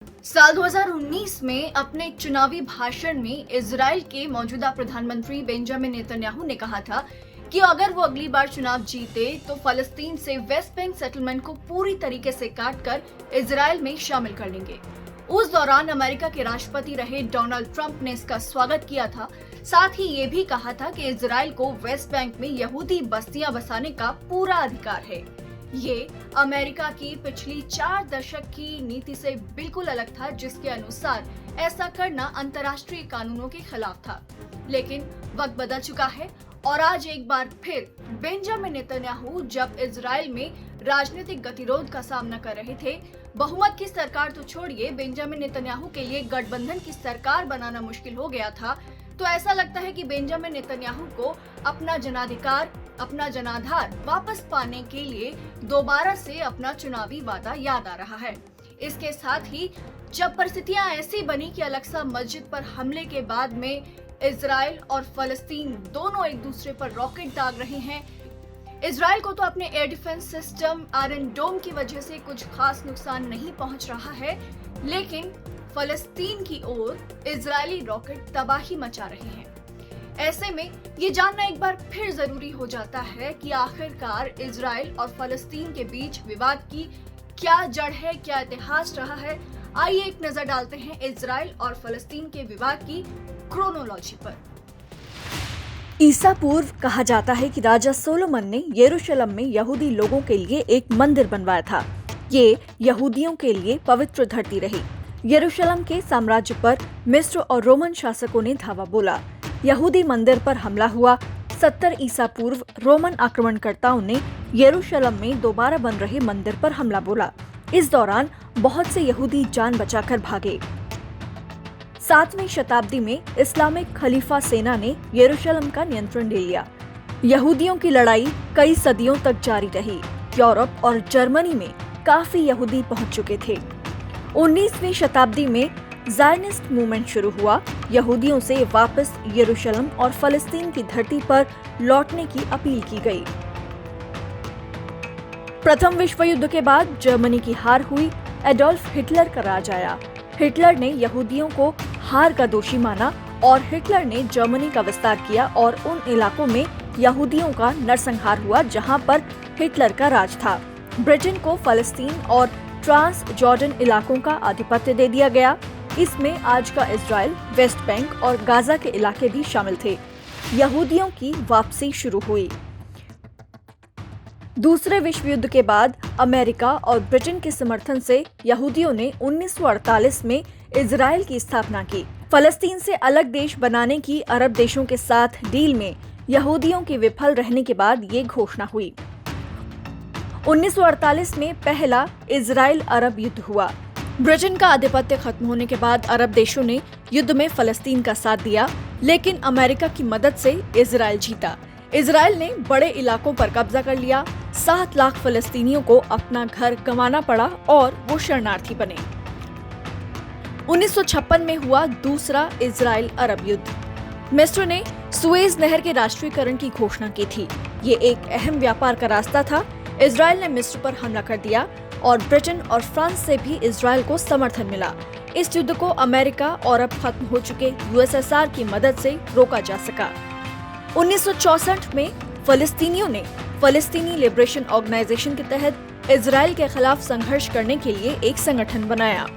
साल 2019 में अपने एक चुनावी भाषण में इजराइल के मौजूदा प्रधानमंत्री बेंजामिन नेतन्याहू ने कहा था कि अगर वो अगली बार चुनाव जीते तो फलस्तीन से वेस्ट बैंक सेटलमेंट को पूरी तरीके से काटकर इजराइल में शामिल कर लेंगे। उस दौरान अमेरिका के राष्ट्रपति रहे डोनाल्ड ट्रंप ने इसका स्वागत किया था। साथ ही ये भी कहा था कि इजराइल को वेस्ट बैंक में यहूदी बस्तियां बसाने का पूरा अधिकार है। ये अमेरिका की पिछली 4 दशक की नीति से बिल्कुल अलग था, जिसके अनुसार ऐसा करना अंतर्राष्ट्रीय कानूनों के खिलाफ था। लेकिन वक्त बदल चुका है और आज एक बार फिर बेंजामिन नेतन्याहू जब इजराइल में राजनीतिक गतिरोध का सामना कर रहे थे, बहुमत की सरकार तो छोड़िए, बेंजामिन नेतन्याहू के लिए गठबंधन की सरकार बनाना मुश्किल हो गया था। तो ऐसा लगता है कि बेंजामिन नेतन्याहू को अपना जनाधिकार, अपना जनाधार वापस पाने के लिए दोबारा से अपना चुनावी वादा याद आ रहा है। इसके साथ ही जब परिस्थितियां ऐसी बनी कि अल-अक्सा मस्जिद पर हमले के बाद में इजराइल और फलस्तीन दोनों एक दूसरे पर रॉकेट दाग रहे हैं। इजराइल को तो अपने एयर डिफेंस सिस्टम आयरन डोम की वजह से कुछ खास नुकसान नहीं पहुंच रहा है, लेकिन फलस्तीन की ओर इजरायली रॉकेट तबाही मचा रहे हैं। ऐसे में ये जानना एक बार फिर जरूरी हो जाता है कि आखिरकार इजराइल और फलस्तीन के बीच विवाद की क्या जड़ है, क्या इतिहास रहा है। आइए एक नजर डालते हैं इजराइल और फलस्तीन के विवाद की क्रोनोलॉजी पर। ईसा पूर्व कहा जाता है कि राजा सोलोमन ने यरूशलेम में यहूदी लोगों के लिए एक मंदिर बनवाया था। ये यहूदियों के लिए पवित्र धरती रही। यरूशलेम के साम्राज्य पर मिस्र और रोमन शासकों ने धावा बोला। यहूदी मंदिर पर हमला हुआ। 70 ईसा पूर्व रोमन आक्रमणकर्ताओं ने यरूशलेम में दोबारा बन रहे मंदिर पर हमला बोला। इस दौरान बहुत से यहूदी जान बचाकर भागे। 7वीं शताब्दी में इस्लामिक खलीफा सेना ने यरूशलेम का नियंत्रण ले लिया। यहूदियों की लड़ाई कई सदियों तक जारी रही। यूरोप और जर्मनी में काफी यहूदी पहुंच चुके थे। 19वीं शताब्दी में ज़ायनिस्ट मूवमेंट शुरू हुआ। यहूदियों से वापस यरूशलेम और फलस्तीन की धरती पर लौटने की अपील की गई। प्रथम विश्व युद्ध के बाद जर्मनी की हार हुई। एडोल्फ हिटलर का राज आया। हिटलर ने यहूदियों को हार का दोषी माना और हिटलर ने जर्मनी का विस्तार किया और उन इलाकों में यहूदियों का नरसंहार हुआ जहां पर हिटलर का राज था। ब्रिटेन को फलस्तीन और ट्रांस जॉर्डन इलाकों का आधिपत्य दे दिया गया। इसमें आज का इजराइल, वेस्ट बैंक और गाजा के इलाके भी शामिल थे। यहूदियों की वापसी शुरू हुई। दूसरे विश्व युद्ध के बाद अमेरिका और ब्रिटेन के समर्थन से यहूदियों ने 1948 में इजराइल की स्थापना की। फलस्तीन से अलग देश बनाने की अरब देशों के साथ डील में यहूदियों के विफल रहने के बाद ये घोषणा हुई। 1948 में पहला इजराइल अरब युद्ध हुआ। ब्रिटेन का आधिपत्य खत्म होने के बाद अरब देशों ने युद्ध में फलस्तीन का साथ दिया, लेकिन अमेरिका की मदद से इजराइल जीता। इजराइल ने बड़े इलाकों पर कब्जा कर लिया। 7 लाख फलस्तीनियों को अपना घर गंवाना पड़ा और वो शरणार्थी बने। 1956 में हुआ दूसरा इजराइल अरब युद्ध। मिस्र ने सुएज नहर के राष्ट्रीयकरण की घोषणा की थी। ये एक अहम व्यापार का रास्ता था। इजराइल ने मिस्र पर हमला कर दिया और ब्रिटेन और फ्रांस से भी इजराइल को समर्थन मिला। इस युद्ध को अमेरिका और अब खत्म हो चुके यूएसएसआर की मदद से रोका जा सका। 1964 में फलस्तीनियों ने फलस्तीनी लिबरेशन ऑर्गेनाइजेशन के तहत इजराइल के खिलाफ संघर्ष करने के लिए एक संगठन बनाया।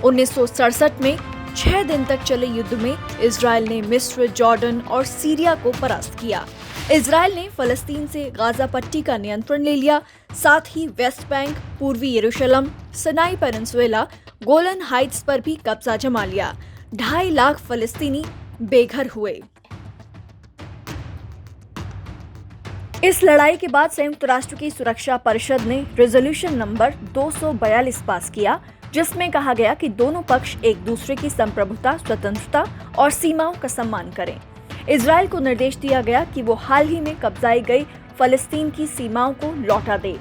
1967 में 6 दिन तक चले युद्ध में इजराइल ने मिस्र, जॉर्डन और सीरिया को परास्त किया। इजराइल ने फलस्तीन से गाजा पट्टी का नियंत्रण ले लिया। साथ ही वेस्ट बैंक, पूर्वी यरूशलेम, सिनाई पेनिनसुला, गोलन हाइट्स पर भी कब्जा जमा लिया। 2.5 लाख फलस्तीनी बेघर हुए। इस लड़ाई के बाद संयुक्त राष्ट्र की सुरक्षा परिषद ने रेजोल्यूशन नंबर 242 पास किया, जिसमें कहा गया कि दोनों पक्ष एक दूसरे की संप्रभुता, स्वतंत्रता और सीमाओं का सम्मान करें। इजराइल को निर्देश दिया गया कि वो हाल ही में कब्जाई गई फलस्तीन की सीमाओं को लौटा दे।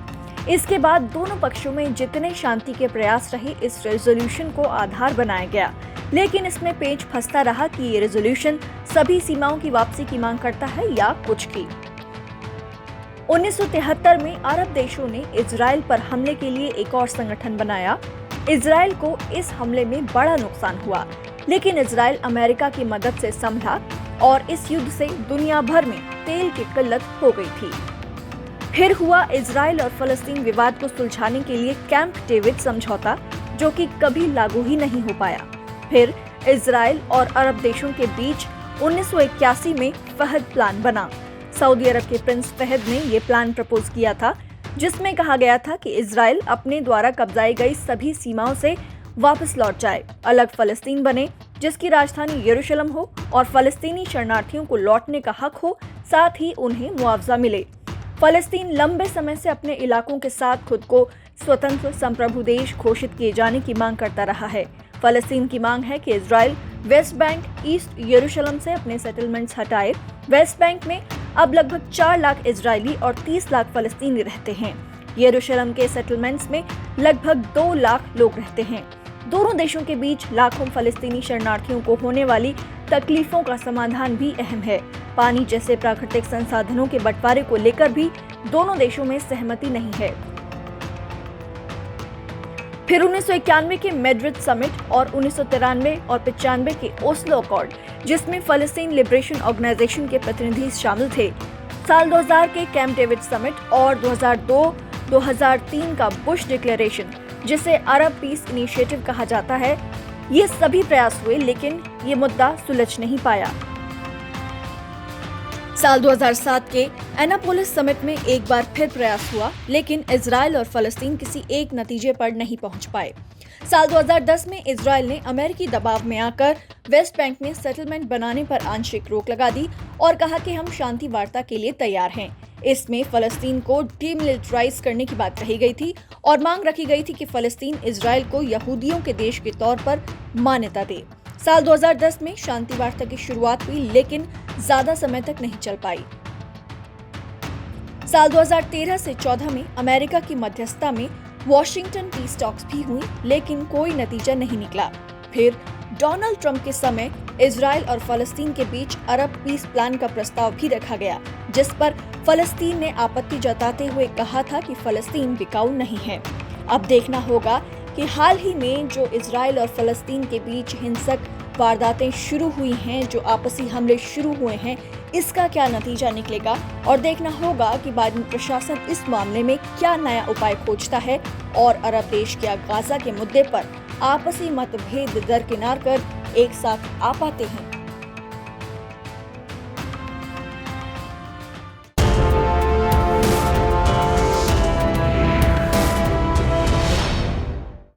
इसके बाद दोनों पक्षों में जितने शांति के प्रयास रहे, इस रेजोल्यूशन को आधार बनाया गया, लेकिन इसमें पेच फंसता रहा कि ये रेजोल्यूशन सभी सीमाओं की वापसी की मांग करता है या कुछ की। 1973 में अरब देशों ने इजराइल पर हमले के लिए एक और संगठन बनाया। इजराइल को इस हमले में बड़ा नुकसान हुआ, लेकिन इजराइल अमेरिका की मदद से संभला और इस युद्ध से दुनिया भर में तेल की किल्लत हो गई थी। फिर हुआ इजराइल और फलस्तीन विवाद को सुलझाने के लिए कैंप डेविड समझौता, जो कि कभी लागू ही नहीं हो पाया। फिर इजराइल और अरब देशों के बीच 1981 में फहद प्लान बना। सऊदी अरब के प्रिंस फहद ने ये प्लान प्रपोज किया था, जिसमें कहा गया था कि इजराइल अपने द्वारा कब्जाई गई सभी सीमाओं से वापस लौट जाए, अलग फलस्तीन बने जिसकी राजधानी यरूशलेम हो और फलस्तीनी शरणार्थियों को लौटने का हक हो, साथ ही उन्हें मुआवजा मिले। फलस्तीन लंबे समय से अपने इलाकों के साथ खुद को स्वतंत्र संप्रभु देश घोषित किए जाने की मांग करता रहा है। फलस्तीन की मांग है कि इजराइल वेस्ट बैंक, ईस्ट यरूशलेम से अपने सेटलमेंट्स हटाए। वेस्ट बैंक में अब लगभग 4 लाख इजरायली और 30 लाख फलस्तीनी रहते हैं। यरूशलेम के सेटलमेंट्स में लगभग 2 लाख लोग रहते हैं। दोनों देशों के बीच लाखों फलस्तीनी शरणार्थियों को होने वाली तकलीफों का समाधान भी अहम है। पानी जैसे प्राकृतिक संसाधनों के बंटवारे को लेकर भी दोनों देशों में सहमति नहीं है। फिर 1991 के मैड्रिड समिट और 1993 और 95 के ओस्लो अकॉर्ड, जिसमें फलस्तीन लिबरेशन ऑर्गेनाइजेशन के प्रतिनिधि शामिल थे। साल 2000 के कैंप डेविड समिट और 2002-2003 का बुश डिक्लेरेशन, जिसे अरब पीस इनिशिएटिव कहा जाता है, ये सभी प्रयास हुए, लेकिन ये मुद्दा सुलझ नहीं पाया। साल 2007 के एनापोलिस समिट में एक बार फिर प्रयास हुआ, लेकिन इजराइल और फलस्तीन किसी एक नतीजे पर नहीं पहुंच पाए। साल 2010 में इजराइल ने अमेरिकी दबाव में आकर वेस्ट बैंक में सेटलमेंट बनाने पर आंशिक रोक लगा दी और कहा कि हम शांति वार्ता के लिए तैयार हैं। इसमें फलस्तीन को डीमिलिटराइज करने की बात कही गई थी और मांग रखी गई थी कि फलस्तीन इजराइल को यहूदियों के देश के तौर पर मान्यता दे। साल 2010 में शांति वार्ता की शुरुआत हुई, लेकिन ज्यादा समय तक नहीं चल पाई। साल 2013 से 14 में अमेरिका की मध्यस्थता में वॉशिंगटन पीस टॉक्स भी हुई, लेकिन कोई नतीजा नहीं निकला। फिर डोनाल्ड ट्रंप के समय इजराइल और फलस्तीन के बीच अरब पीस प्लान का प्रस्ताव भी रखा गया, जिस पर फलस्तीन ने आपत्ति जताते हुए कहा था कि फलस्तीन बिकाऊ नहीं है। अब देखना होगा कि हाल ही में जो इजराइल और फलस्तीन के बीच हिंसक वारदातें शुरू हुई हैं, जो आपसी हमले शुरू हुए हैं, इसका क्या नतीजा निकलेगा और देखना होगा कि बाइडेन प्रशासन इस मामले में क्या नया उपाय खोजता है और अरब देश क्या गाजा के मुद्दे पर आपसी मतभेद दरकिनार कर एक साथ आ पाते हैं।